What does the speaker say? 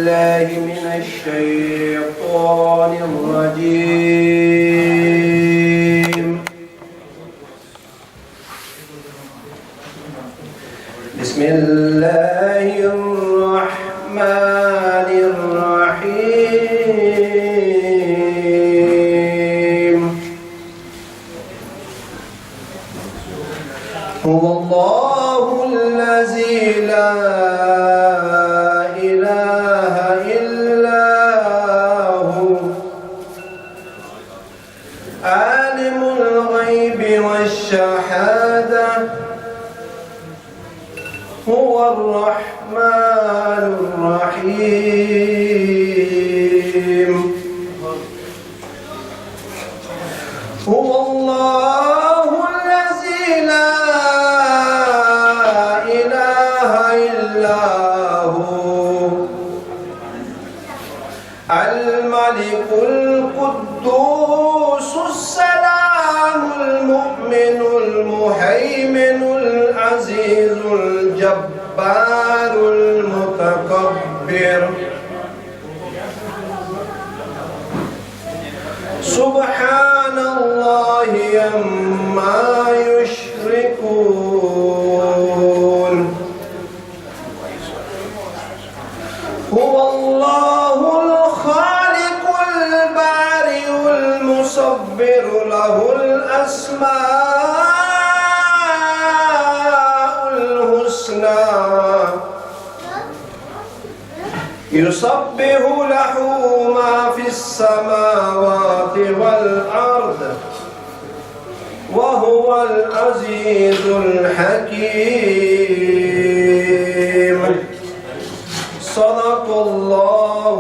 بالله من الشيطان الرجيم. بسم الله الرحمن الرحيم. هو الله الذي لا إله إلا هو عالم الغيب والشهادة هو الرحمن الرحيم. هو الله الذي لا إله إلا هو الملك القدوس السلام المؤمن المهيمن العزيز الجبار المتكبر سبحان الله عما يشركون. هو الله الخالق البارئ المصور له الأسماء الحسنى يسبح له ما في السماوات والأرض وهو العزيز الحكيم. صدق الله